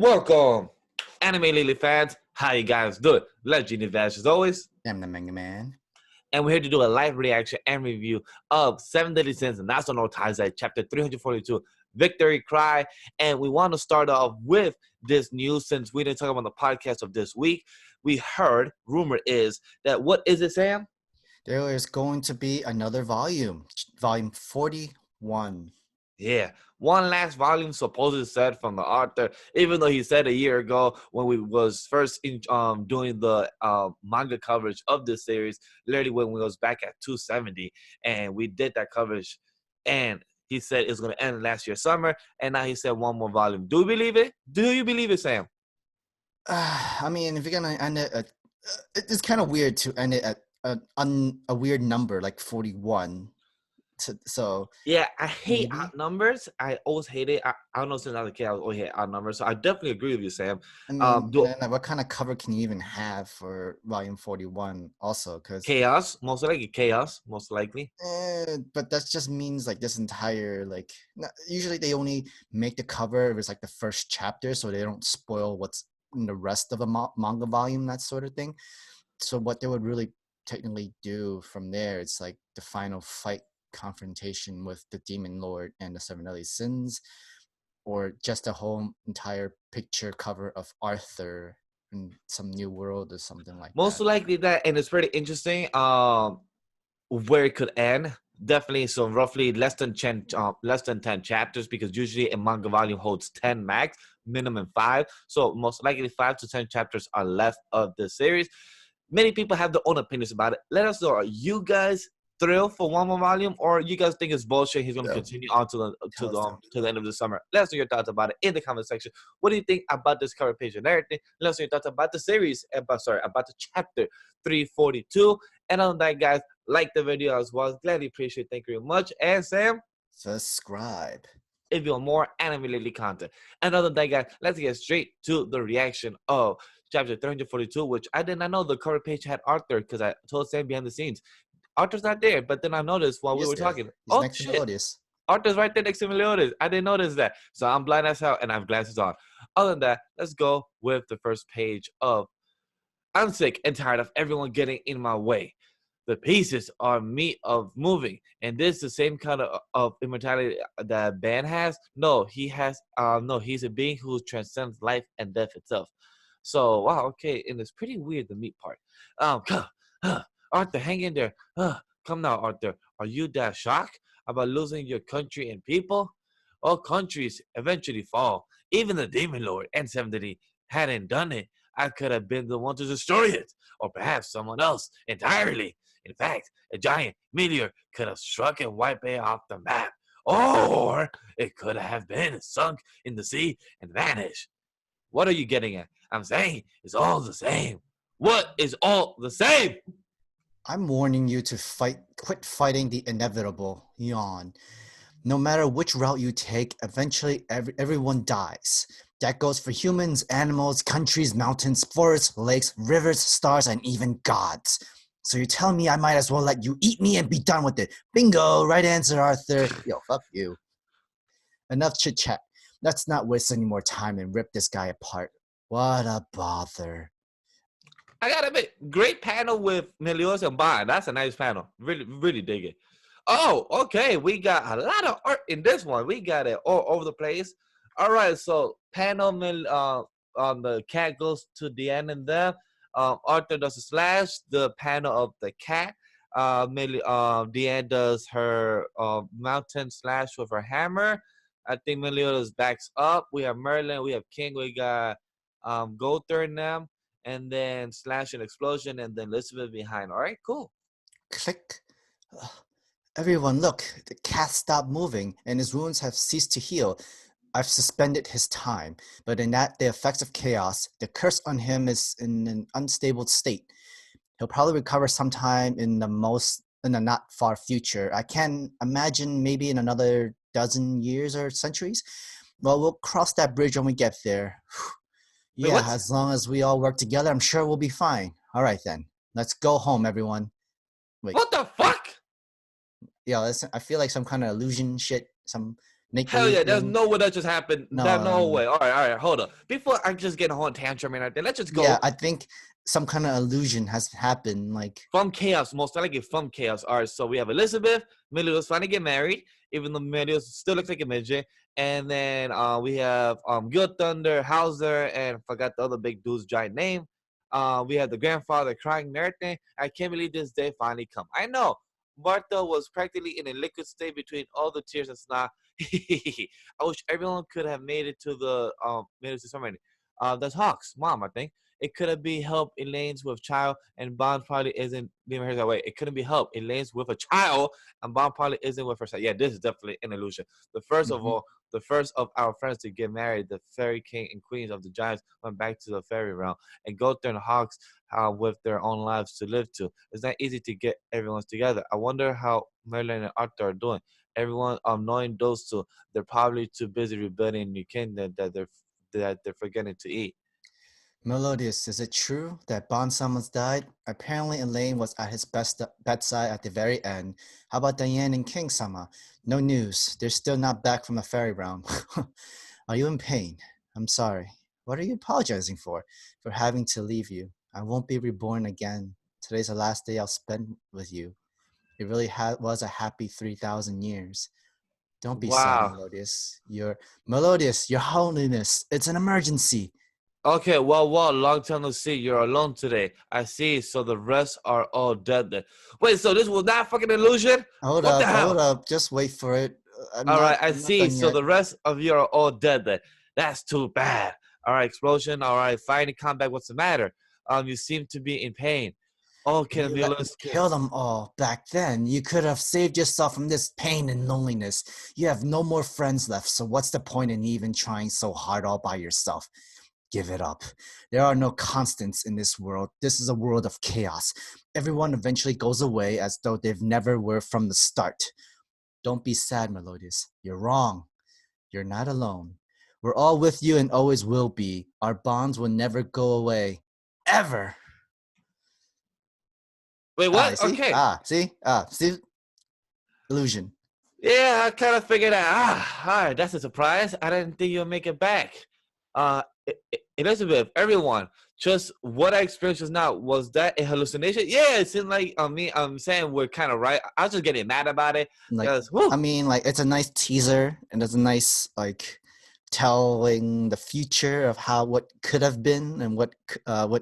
Welcome, Anime Lily fans. How you guys doing? Legend Advance as always. I'm the Manga Man. And we're here to do a live reaction and review of 7 Deadly Sins Nanatsu no Taizai Chapter 342, Victory Cry. And we want to start off with this news since we didn't talk about the podcast of this week. We heard, rumor is, that what is it, Sam? There is going to be another volume, volume 41. Yeah, one last volume supposedly said from the author, even though he said a year ago when we was first doing the manga coverage of this series, literally when we was back at 270, and we did that coverage, and he said it's going to end last year summer, and now he said one more volume. Do you believe it? Do you believe it, Sam? I mean, if you're going to end it at, it's kind of weird to end it at a weird number like 41. So Yeah, I hate maybe. odd numbers. I always hate it. I don't know since I was a kid, I always hate odd numbers. So I definitely agree with you, Sam. I mean, Do then what kind of cover can you even have for volume 41 also? Because chaos, most likely chaos, most likely. but that just means like this entire usually they only make the cover if it's like the first chapter so they don't spoil what's in the rest of a manga volume, that sort of thing. So what they would really technically do from there, it's like the final fight confrontation with the demon lord and the seven deadly sins, or just a whole entire picture cover of Arthur in some new world or something like Most that. likely that, and it's pretty interesting. Where it could end, definitely. So roughly less than 10 chapters, because usually a manga volume holds 10 max, minimum 5. So most likely 5 to 10 chapters are left of the series. Many people have their own opinions about it. Let us know. Are you guys thrilled for one more volume, or you guys think it's bullshit? He's going to So continue on to tell us down the end of the summer. Let us know your thoughts about it in the comment section. What do you think about this cover page and everything? Let us know your thoughts about the series. About the chapter 342. And other than that, guys, like the video as well. Gladly appreciate. Thank you very much. And Sam, subscribe. if you want more anime related content. And other than that, guys, let's get straight to the reaction of chapter 342, which I did not know the cover page had Arthur, because I told Sam behind the scenes, Arthur's not there. But then I noticed while He we is were there. talking, He's oh next to shit, Melodious. Arthur's right there next to Meliodas. I didn't notice that. So I'm blind as hell and I have glasses on. Other than that, let's go with the first page of I'm sick and tired of everyone getting in my way. The pieces are me of moving, and this is the same kind of immortality that Ben has. No, he has. No, he's a being who transcends life and death itself. So wow, okay, and it's pretty weird the meat part. Arthur, hang in there. Come now, Arthur. Are you that shocked about losing your country and people? All countries eventually fall. Even the demon lord and 70 hadn't done it. I could have been the one to destroy it, or perhaps someone else entirely. In fact, a giant meteor could have struck and wiped it off the map. Or it could have been sunk in the sea and vanished. What are you getting at? I'm saying it's all the same. What is all the same? I'm warning you to quit fighting the inevitable. Yawn. No matter which route you take, eventually everyone dies. That goes for humans, animals, countries, mountains, forests, lakes, rivers, stars, and even gods. So you're telling me I might as well let you eat me and be done with it. Bingo! Right answer, Arthur. Yo, fuck you. Enough chit chat. Let's not waste any more time and rip this guy apart. What a bother. I gotta admit, great panel with Meliodas and Bond. That's a nice panel. Really, really dig it. Oh, okay. We got a lot of art in this one. We got it all over the place. All right, so panel on the cat goes to the end, and then Arthur does a slash. The panel of the cat. Deanne does her mountain slash with her hammer. I think Meliodas backs up. We have Merlin. We have King. We got Gother and them, and then slash and explosion, and then Elizabeth behind. All right, cool. Click. Ugh. Everyone, look. The cat stopped moving, and his wounds have ceased to heal. I've suspended his time, but in that the effects of chaos, the curse on him is in an unstable state. He'll probably recover sometime in the not far future. I can imagine maybe in another dozen years or centuries. Well, we'll cross that bridge when we get there. Wait, Yeah, what? as long as we all work together, I'm sure we'll be fine. All right then, let's go home, everyone. Wait, What the fuck? yeah, listen, I feel like some kind of illusion shit. Some make Hell believe yeah, there's thing. no way that just happened. That No, no no. way. All right, hold up. Before I just get a whole tantrum and everything, let's just Yeah, go I think some kind of illusion has happened. Like, from chaos. Most likely from chaos. All right, so we have Elizabeth. Millie was finally get married, even though Millie still looks like a midget. And then we have Good Thunder, Hauser, and I forgot the other big dude's giant name. We have the grandfather crying and everything. I can't believe this day finally come. I know Martha was practically in a liquid state between all the tears and snot. I wish everyone could have made it to somebody. That's Hawk's mom, I think. It couldn't be helped. Elaine's with child, and Bond probably isn't leaving her that way. It couldn't be helped. Elaine's with a child, and Bond probably isn't with her child. Yeah, this is definitely an illusion. The first of mhm. all, the first of our friends to get married, the fairy king and queens of the giants, went back to the fairy realm, and Gotha and Hawks with their own lives to live to. It's not easy to get everyone together. I wonder how Merlin and Arthur are doing. Everyone, knowing those two, they're probably too busy rebuilding a new kingdom that they're forgetting to eat. Melodious, is it true that Bon Summons died? Apparently Elaine was at his bedside at the very end. How about Diane and King Sama? No news. They're still not back from the fairy realm. Are you in pain? I'm sorry. What are you apologizing for? For having to leave you. I won't be reborn again. Today's the last day I'll spend with you. It really was a happy 3,000 years. Don't be sad, Wow. Melodious. Melodious, your holiness. It's an emergency. Okay, well, long time no see. You're alone today. I see. So the rest are all dead then. Wait, so this was not fucking illusion? What the Hold hell? up. Just wait for it. All right, I I'm not see. done So yet. the rest of you are all dead then. That's too bad. All right, explosion. All right, fighting combat. What's the matter? You seem to be in pain. Oh, If can you be a let me little scared. kill them all back then, you could have saved yourself from this pain and loneliness. You have no more friends left, so what's the point in even trying so hard all by yourself? Give it up. There are no constants in this world. This is a world of chaos. Everyone eventually goes away as though they've never were from the start. Don't be sad, Melodious. You're wrong. You're not alone. We're all with you and always will be. Our bonds will never go away. Ever. Wait, Ah, you what? see? Okay. See? Illusion. Yeah, I kind of figured out. All right, that's a surprise. I didn't think you'll make it back. Elizabeth, everyone, just what I experienced just now, was that a hallucination? Yeah, it seemed like I'm saying we're kind of right. I was just getting mad about it Like, because, whoo, I mean, like, it's a nice teaser and it's a nice, like, telling the future of how what could have been and what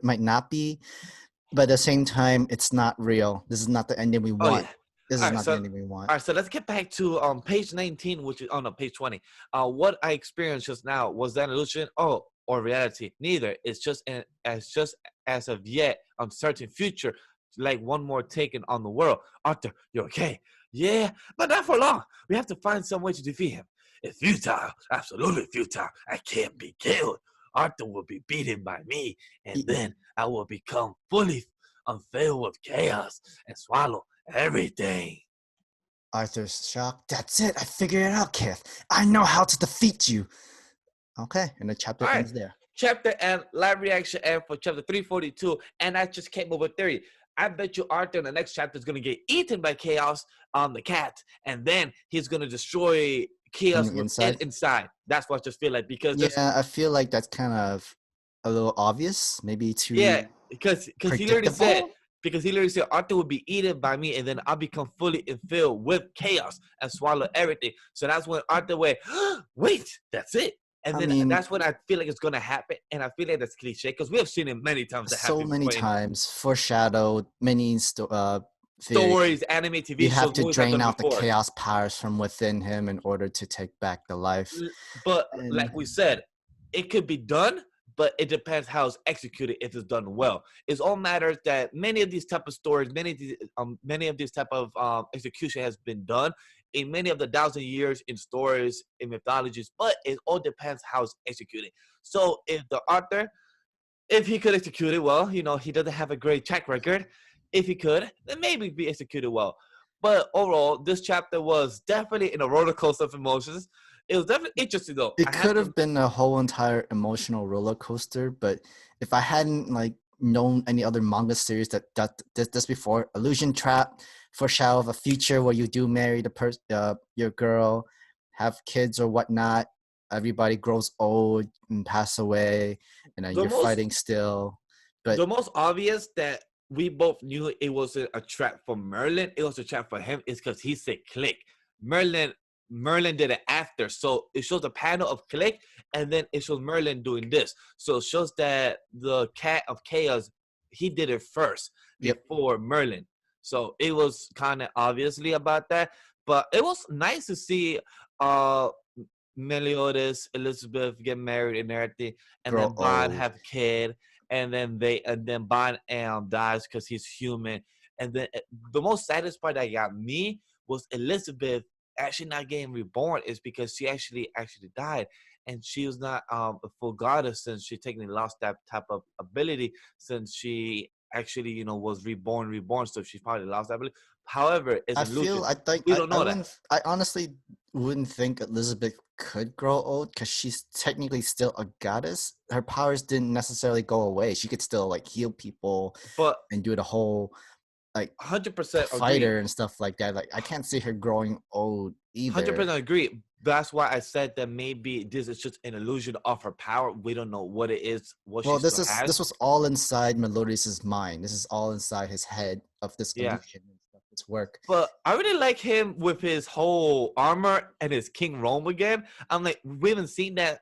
might not be. But at the same time, it's not real. This is not the ending we oh want. yeah. This All is right, not the so ending we want. let's get back to page 19, which is no page 20. What I experienced just now, was that an illusion? Oh, or reality? Neither. It's just as of yet uncertain future, like one more taken on the world. Arthur, you're okay. Yeah, but not for long. We have to find some way to defeat him. It's futile, absolutely futile. I can't be killed. Arthur will be beaten by me, and E- then I will become fully unfilled with chaos and swallow everything. Arthur's shocked. That's it. I figured it out, Kith. I know how to defeat you. Okay, and the chapter All right. ends there. Chapter and live reaction and for chapter 342. And I just came up with a theory. I bet you Arthur in the next chapter is going to get eaten by Chaos on the cat. And then he's going to destroy From Chaos the within inside. inside. That's what I just feel like. Because there's, Yeah, I feel like that's kind of a little obvious, maybe yeah, too because he literally said, predictable. Arthur will be eaten by me, and then I'll become fully filled with chaos and swallow everything. So that's when Arthur went, wait, that's it. And I then mean, that's when I feel like it's gonna happen, and I feel like that's cliche because we have seen it many times that so happen many before in times foreshadowed, many theories. stories, anime, You TV have shows, to movies have drain done out the before. chaos powers from within him in order to take back the life. But And like we said, it could be done, but it depends how it's executed. If it's done well, it's all matters that many of these type of stories, many of these type of execution has been done in many of the thousand years in stories, in mythologies. But it all depends how it's executed. So if the author, if he could execute it well, he doesn't have a great track record. If he could, then maybe be executed well. But overall, this chapter was definitely in a roller coaster of emotions. It was definitely interesting though. it I have could to. have been a whole entire emotional roller coaster, but if I hadn't like known any other manga series that did this before, Illusion Trap, foreshadow of a future where you do marry your girl, have kids or whatnot. Everybody grows old and pass away, and then The you're most fighting still. But the most obvious that we both knew it wasn't a trap for Merlin, it was a trap for him, is because he said click. Merlin Merlin did it after. So it shows a panel of click and then it shows Merlin doing this. So it shows that the cat of chaos, he did it first yep, before Merlin. So it was kind of obviously about that. But it was nice to see uh Meliodas, Elizabeth get married and everything, and grow then Bond old. have kid, and then Bond dies because he's human. And then the most saddest part that got me was Elizabeth actually not getting reborn is because she actually died, and she was not a full goddess since she technically lost that type of ability since she actually was reborn, so she probably lost that ability. However, it's I an feel illusion. I think We don't I know that. wouldn't I honestly wouldn't think Elizabeth could grow old because she's technically still a goddess. Her powers didn't necessarily go away. She could still like heal people But and do the whole like 100% agree. fighter and stuff like that. Like I can't see her growing old Hundred either. percent agree. That's why I said that maybe this is just an illusion of her power. We don't know what it is, what she Well, still has. this was all inside Melodius's mind. This is all inside his head of this Yeah. illusion and stuff. This work. But I really like him with his whole armor and his King Rome again. I'm like, we haven't seen that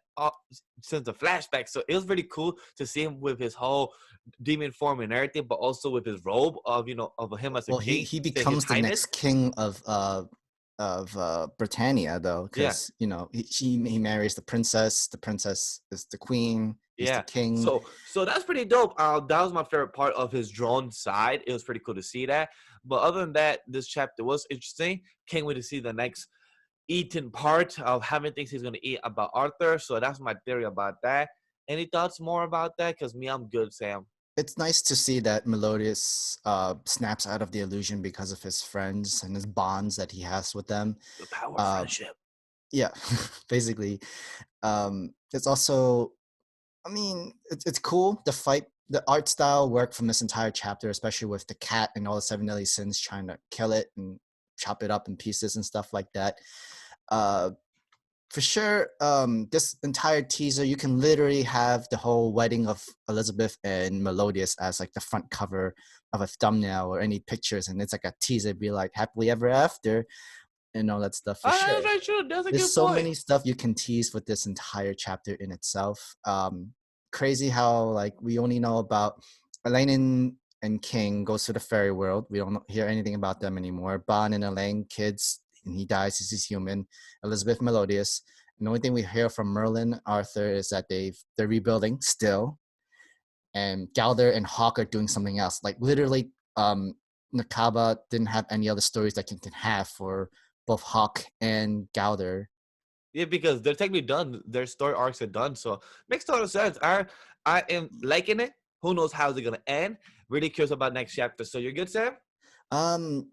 since the flashback. So it was really cool to see him with his whole demon form and everything, but also with his robe of him as a Well, king, he saying his becomes the highness. next king of Britannia, though, Yeah. because he marries the princess. The princess is the queen. He's the Yeah. king. So that's pretty dope. That was my favorite part of his drone side. It was pretty cool to see that. But other than that, this chapter was interesting. Can't wait to see the next eaten part of having things he's gonna eat about Arthur. So that's my theory about that. Any thoughts more about that? Because me, I'm good, Sam. It's nice to see that Melodius snaps out of the illusion because of his friends and his bonds that he has with them. The power of Uh, friendship. yeah, basically. It's also, I mean, it's cool. The art style worked from this entire chapter, especially with the cat and all the seven deadly sins trying to kill it and chop it up in pieces and stuff like that. Uh, for sure, this entire teaser, you can literally have the whole wedding of Elizabeth and Melodius as like the front cover of a thumbnail or any pictures, and it's like a teaser, be like happily ever after and all that stuff for Oh, that's sure. very true. That's a There's good so point. many stuff you can tease with this entire chapter in itself. Crazy how like we only know about Elaine and King goes to the fairy world. We don't hear anything about them anymore. Bond and Elaine, kids, and he dies. He's human. Elizabeth Melodius. And the only thing we hear from Merlin, Arthur, is that they're rebuilding still, and Galder and Hawk are doing something else. Like literally, Nakaba didn't have any other stories that can have for both Hawk and Galder. Yeah, because they're technically done. Their story arcs are done. So makes total sense. I am liking it. Who knows how it's gonna end? Really curious about next chapter. So you're good, Sam?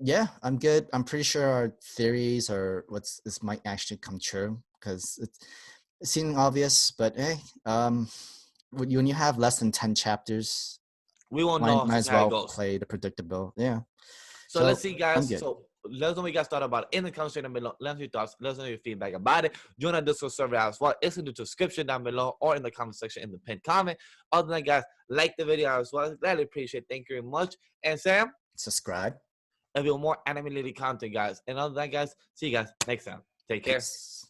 Yeah, I'm good. I'm pretty sure our theories or what's this might actually come true because it's seeming obvious, but hey, when you have less than 10 chapters, We won't might know might since as how it well goes. play the predictable. Yeah. So let's So see, I'm guys. good. So let us know what you guys thought about it in the comment section down below. Let us know your thoughts. Let us know your feedback about it. Join our Discord server as well. It's in the description down below or in the comment section in the pinned comment. Other than that, guys, like the video as well. Gladly appreciate it. Thank you very much. And Sam, Subscribe. if you want more anime related content, guys. And other than that, guys, see you guys next time. Take care. Peace.